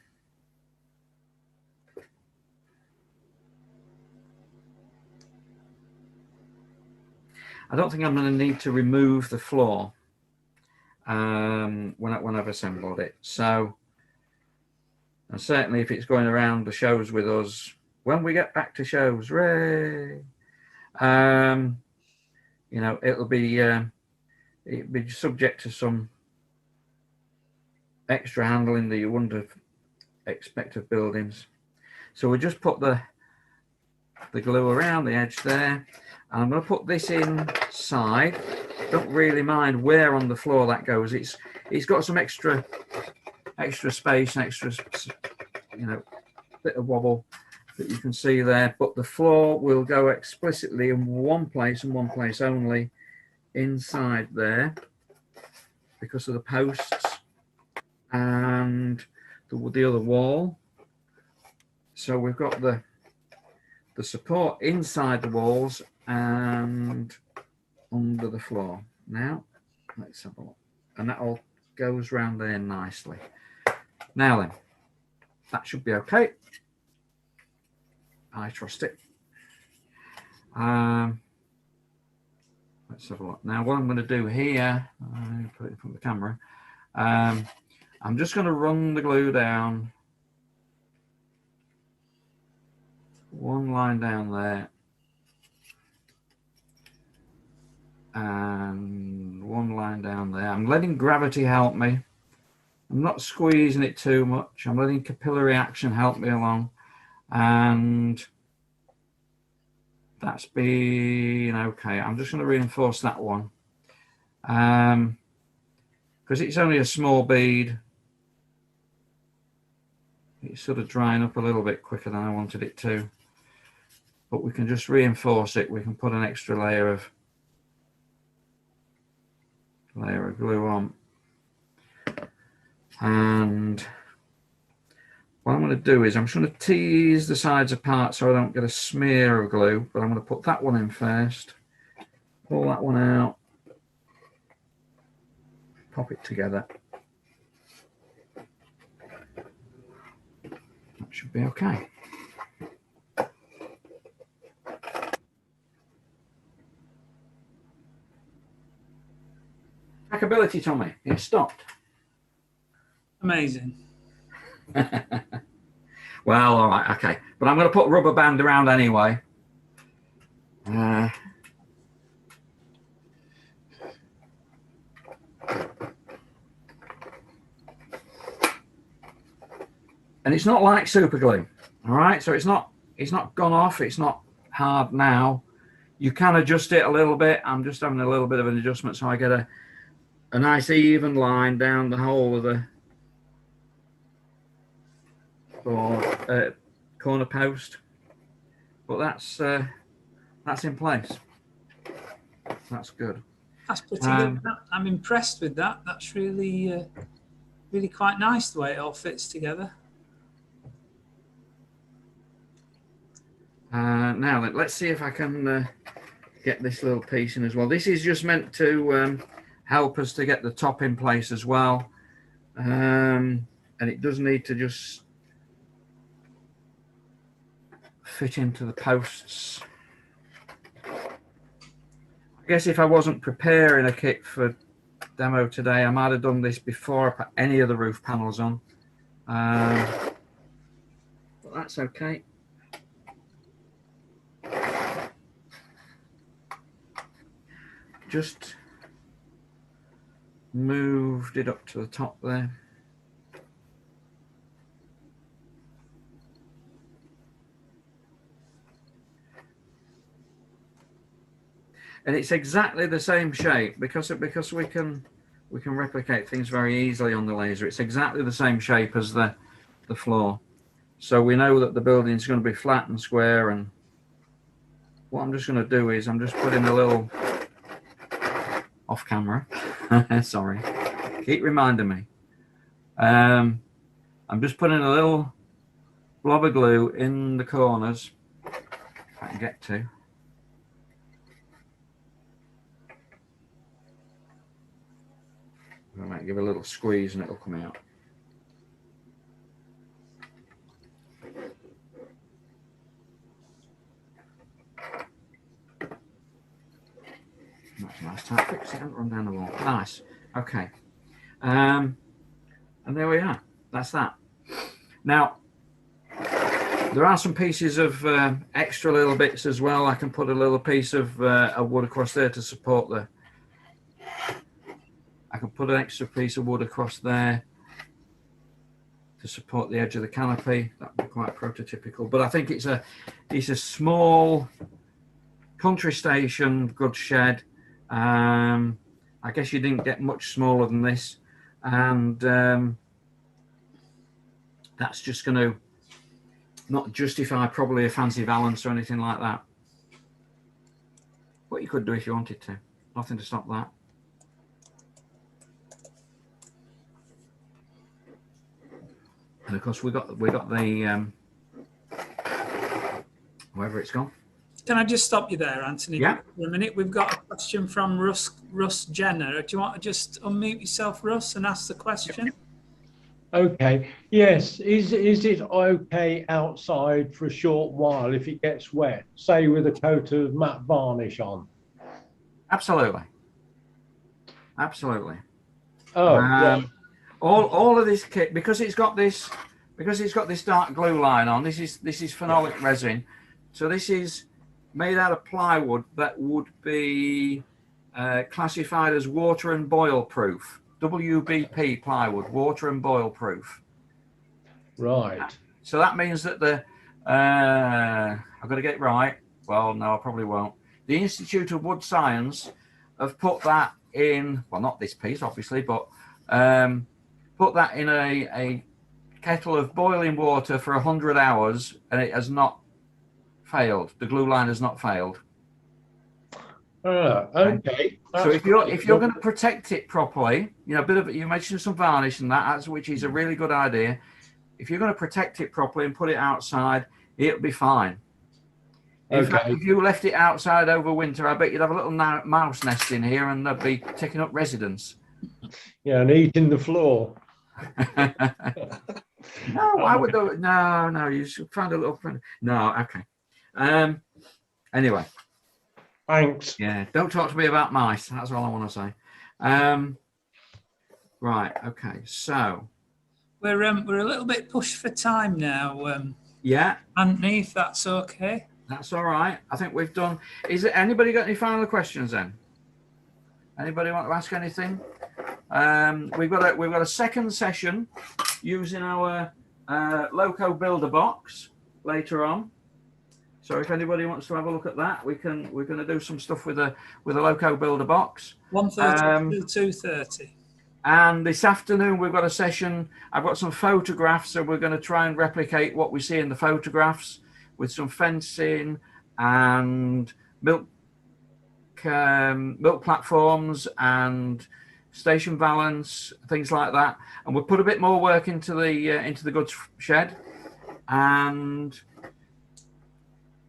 I don't think I'm going to need to remove the floor when I've assembled it. So, and certainly if it's going around the shows with us, when we get back to shows, hooray! You know, it'll be subject to some extra handling that you wouldn't expect of buildings. So we just put the glue around the edge there, and I'm going to put this inside. Don't really mind where on the floor that goes. It's got some extra space, extra, you know, bit of wobble that you can see there, but the floor will go explicitly in one place and one place only, inside there, because of the posts and the other wall. So we've got the support inside the walls and under the floor. Now let's have a look, and that all goes round there nicely. Now then, that should be okay. I trust it. Let's have a look. Now what I'm going to do here, I'll put it in front of the camera. I'm just going to run the glue down one line down there and one line down there. I'm letting gravity help me. I'm not squeezing it too much. I'm letting capillary action help me along, and that's been okay. I'm just going to reinforce that one because it's only a small bead. It's sort of drying up a little bit quicker than I wanted it to, but we can just reinforce it. We can put an extra layer of glue on, and what I'm going to do is I'm just going to tease the sides apart so I don't get a smear of glue, but I'm going to put that one in first, pull that one out, pop it together. That should be okay. Trackability, Tommy, it stopped. Amazing. Well, all right, okay, but I'm going to put rubber band around anyway. And it's not like super glue, all right? So it's not gone off. It's not hard now. You can adjust it a little bit. I'm just having a little bit of an adjustment so I get a nice even line down the whole of the corner post, but that's in place. That's good. That's pretty good. I'm impressed with that. That's really really quite nice the way it all fits together. Now let's see if I can get this little piece in as well. This is just meant to help us to get the top in place as well, and it does need to just fit into the posts. I guess if I wasn't preparing a kit for demo today, I might have done this before I put any of the roof panels on, but that's okay. Just moved it up to the top there. And it's exactly the same shape because we can replicate things very easily on the laser. It's exactly the same shape as the floor, so we know that the building is going to be flat and square and what I'm just going to do is I'm just putting a little off camera. Sorry, keep reminding me. I'm just putting a little blob of glue in the corners, if I can get to. I might give it a little squeeze and it'll come out. That's a nice tight fix. It hasn't run down the wall. Nice. Okay. And there we are. That's that. Now, there are some pieces of extra little bits as well. I can put a little piece of wood across there to support the. I can put an extra piece of wood across there to support the edge of the canopy. That would be quite prototypical. But I think it's a small country station goods shed. I guess you didn't get much smaller than this, and that's just going to not justify probably a fancy valance or anything like that. But you could do if you wanted to. Nothing to stop that. And of course we got the wherever it's gone. Can I just stop you there, Anthony? Yeah. For a minute, we've got a question from Russ Jenner. Do you want to just unmute yourself, Russ, and ask the question? Okay. Yes. Is it okay outside for a short while if it gets wet, say with a coat of matte varnish on? Absolutely. Absolutely. Oh. Right. All of this kit, because it's got this dark glue line on. This is phenolic resin, so this is made out of plywood that would be classified as water and boil proof. WBP plywood, water and boil proof. Right. So that means that I've got to get it right. Well, no, I probably won't. The Institute of Wood Science have put that in. Well, not this piece, obviously, but put that in a kettle of boiling water for 100 hours, and it has not failed. The glue line has not failed. Okay. So if you're going to protect it properly, you know, you mentioned some varnish and that, which is a really good idea. If you're going to protect it properly and put it outside, it'll be fine. In fact, if you left it outside over winter, I bet you'd have a little mouse nest in here, and they'd be taking up residence. Yeah, and eating the floor. No, I would do it. No, you should find a little friend. No, okay. Anyway. Thanks. Yeah, don't talk to me about mice. That's all I want to say. Right, okay. So we're a little bit pushed for time now. Yeah, Anthony, if that's okay. That's all right. I think we've done. Is it anybody got any final questions then? Anybody want to ask anything? We've got a second session using our Loco Builder box later on. So if anybody wants to have a look at that, we're going to do some stuff with a Loco Builder box. 1:30 to 2:30. And this afternoon we've got a session. I've got some photographs, so we're going to try and replicate what we see in the photographs with some fencing and milk platforms and station valance, things like that. And we'll put a bit more work into the goods shed. And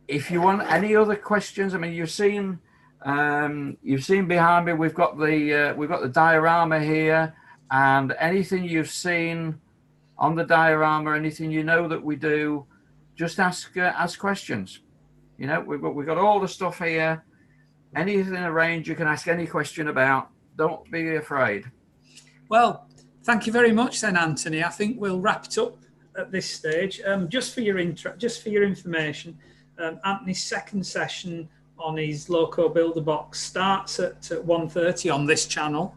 if you want any other questions, I mean, you've seen behind me, we've got the diorama here, and anything you've seen on the diorama, anything you know that we do, just ask questions. You know, we've got all the stuff here. Anything arranged, you can ask any question about. Don't be afraid. Well, thank you very much then, Anthony. I think we'll wrap it up at this stage. Just for your information, Anthony's second session on his Loco Builder box starts at 1:30 on this channel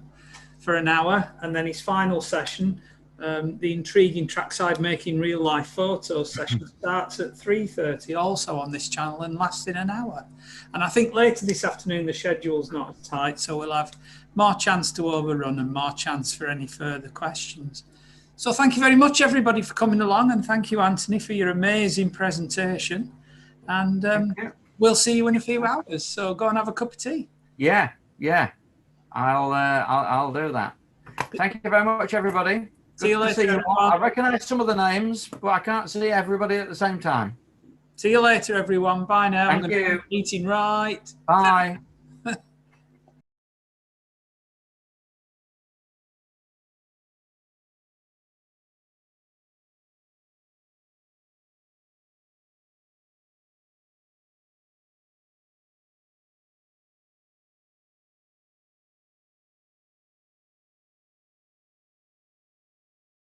for an hour, and then his final session, the intriguing trackside making real life photos session, starts at 3:30 also on this channel and lasts in an hour. And I think later this afternoon the schedule's not as tight, so we'll have more chance to overrun and more chance for any further questions. So thank you very much everybody for coming along, and thank you Anthony for your amazing presentation. And we'll see you in a few hours. So go and have a cup of tea. Yeah, yeah. I'll do that. Thank you very much, everybody. See you Good to later. all. I recognise some of the names, but I can't see everybody at the same time. See you later, everyone. Bye now. Thank I'm going to you. be eating right. Bye.